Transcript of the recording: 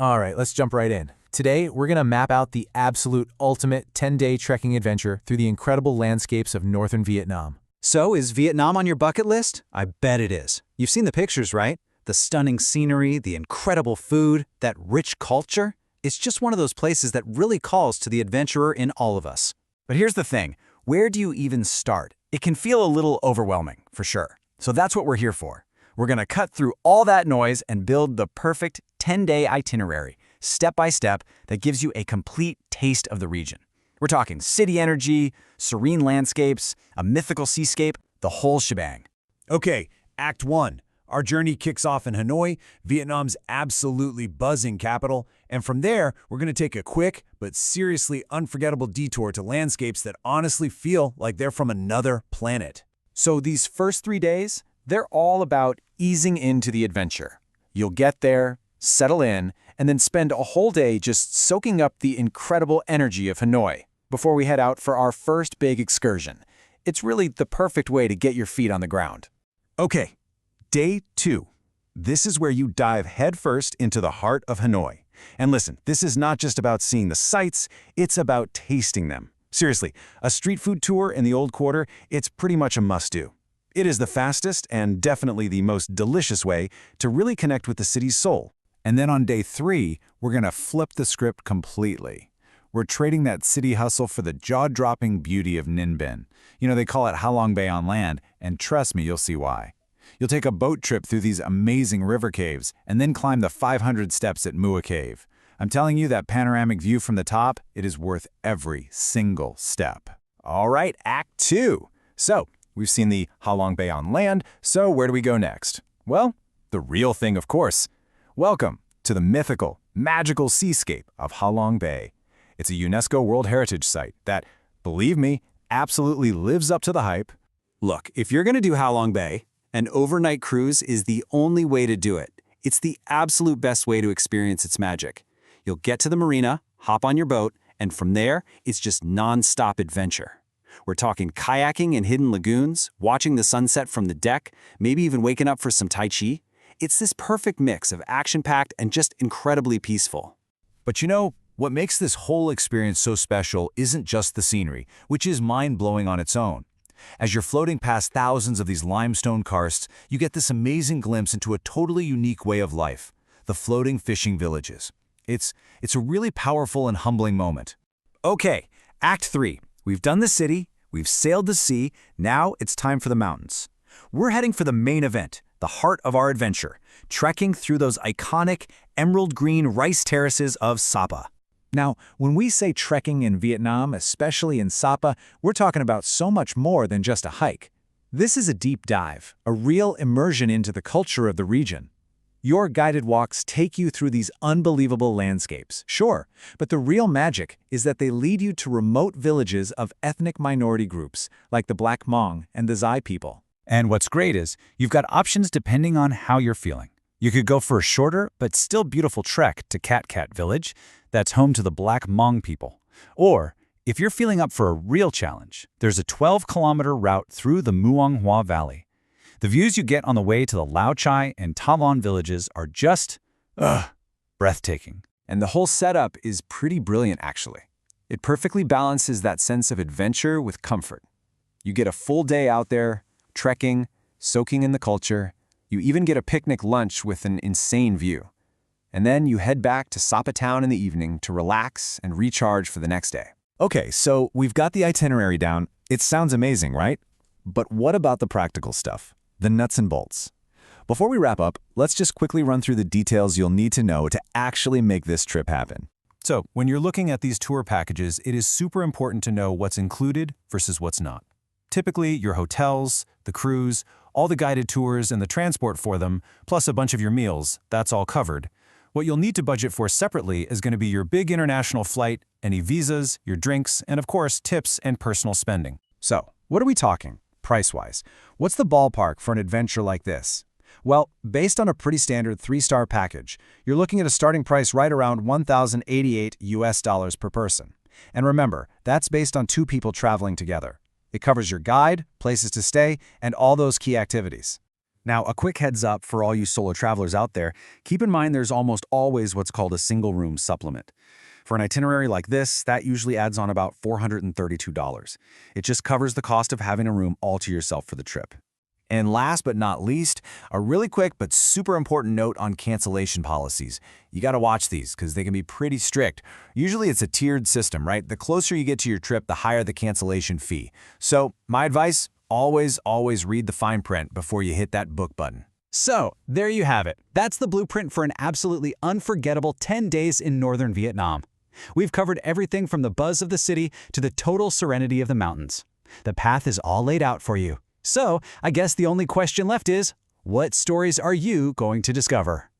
All right, let's jump right in. Today, we're going to map out the absolute ultimate 10-day trekking adventure through the incredible landscapes of northern Vietnam. So, is Vietnam on your bucket list? I bet it is. You've seen the pictures, right? The stunning scenery, the incredible food, that rich culture. It's just one of those places that really calls to the adventurer in all of us. But here's the thing, where do you even start? It can feel a little overwhelming, for sure. So that's what we're here for. We're going to cut through all that noise and build the perfect 10-day itinerary, step by step, that gives you a complete taste of the region. We're talking city energy, serene landscapes, a mythical seascape, the whole shebang. Okay, Act 1. Our journey kicks off in Hanoi, Vietnam's absolutely buzzing capital, and from there, we're going to take a quick but seriously unforgettable detour to landscapes that honestly feel like they're from another planet. So these first 3 days, they're all about easing into the adventure. You'll get there, settle in, and then spend a whole day just soaking up the incredible energy of Hanoi before we head out for our first big excursion. It's really the perfect way to get your feet on the ground. Okay, Day 2. This is where you dive headfirst into the heart of Hanoi. And listen, this is not just about seeing the sights, it's about tasting them. Seriously, a street food tour in the Old Quarter, it's pretty much a must-do. It is the fastest and definitely the most delicious way to really connect with the city's soul. And then on Day 3, we're going to flip the script completely. We're trading that city hustle for the jaw-dropping beauty of Ninh Binh. You know, they call it Ha Long Bay on land, and trust me, you'll see why. You'll take a boat trip through these amazing river caves and then climb the 500 steps at Mua Cave. I'm telling you, that panoramic view from the top, it is worth every single step. All right, Act 2. So, we've seen the Ha Long Bay on land, so where do we go next? Well, the real thing, of course. Welcome to the mythical, magical seascape of Ha Long Bay. It's a UNESCO World Heritage Site that, believe me, absolutely lives up to the hype. Look, if you're going to do Ha Long Bay, an overnight cruise is the only way to do it. It's the absolute best way to experience its magic. You'll get to the marina, hop on your boat, and from there, it's just non-stop adventure. We're talking kayaking in hidden lagoons, watching the sunset from the deck, maybe even waking up for some Tai Chi. It's this perfect mix of action-packed and just incredibly peaceful. But you know, what makes this whole experience so special isn't just the scenery, which is mind-blowing on its own. As you're floating past thousands of these limestone karsts, you get this amazing glimpse into a totally unique way of life, the floating fishing villages. It's a really powerful and humbling moment. Okay, Act 3. We've done the city, we've sailed the sea, now it's time for the mountains. We're heading for the main event, the heart of our adventure, trekking through those iconic emerald green rice terraces of Sapa. Now, when we say trekking in Vietnam, especially in Sapa, we're talking about so much more than just a hike. This is a deep dive, a real immersion into the culture of the region. Your guided walks take you through these unbelievable landscapes, sure, but the real magic is that they lead you to remote villages of ethnic minority groups, like the Black Hmong and the Zai people. And what's great is, you've got options depending on how you're feeling. You could go for a shorter but still beautiful trek to Cat Cat Village, that's home to the Black Hmong people. Or, if you're feeling up for a real challenge, there's a 12-kilometer route through the Muang Hoa Valley. The views you get on the way to the Lao Chai and Ta Lon villages are just, breathtaking. And the whole setup is pretty brilliant, actually. It perfectly balances that sense of adventure with comfort. You get a full day out there, trekking, soaking in the culture. You even get a picnic lunch with an insane view. And then you head back to Sapa Town in the evening to relax and recharge for the next day. Okay, so we've got the itinerary down. It sounds amazing, right? But what about the practical stuff? The nuts and bolts. Before we wrap up, let's just quickly run through the details you'll need to know to actually make this trip happen. So, when you're looking at these tour packages, it is super important to know what's included versus what's not. Typically, your hotels, the cruise, all the guided tours and the transport for them, plus a bunch of your meals, that's all covered. What you'll need to budget for separately is going to be your big international flight, any visas, your drinks, and of course, tips and personal spending. So, what are we talking, price-wise? What's the ballpark for an adventure like this? Well, based on a pretty standard 3-star package, you're looking at a starting price right around $1,088 per person. And remember, that's based on 2 people traveling together. It covers your guide, places to stay, and all those key activities. Now, a quick heads up for all you solo travelers out there, keep in mind there's almost always what's called a single room supplement. For an itinerary like this, that usually adds on about $432. It just covers the cost of having a room all to yourself for the trip. And last but not least, a really quick but super important note on cancellation policies. You gotta watch these because they can be pretty strict. Usually it's a tiered system, right? The closer you get to your trip, the higher the cancellation fee. So my advice, always read the fine print before you hit that book button. So, there you have it. That's the blueprint for an absolutely unforgettable 10 days in northern Vietnam. We've covered everything from the buzz of the city to the total serenity of the mountains. The path is all laid out for you. So, I guess the only question left is, what stories are you going to discover?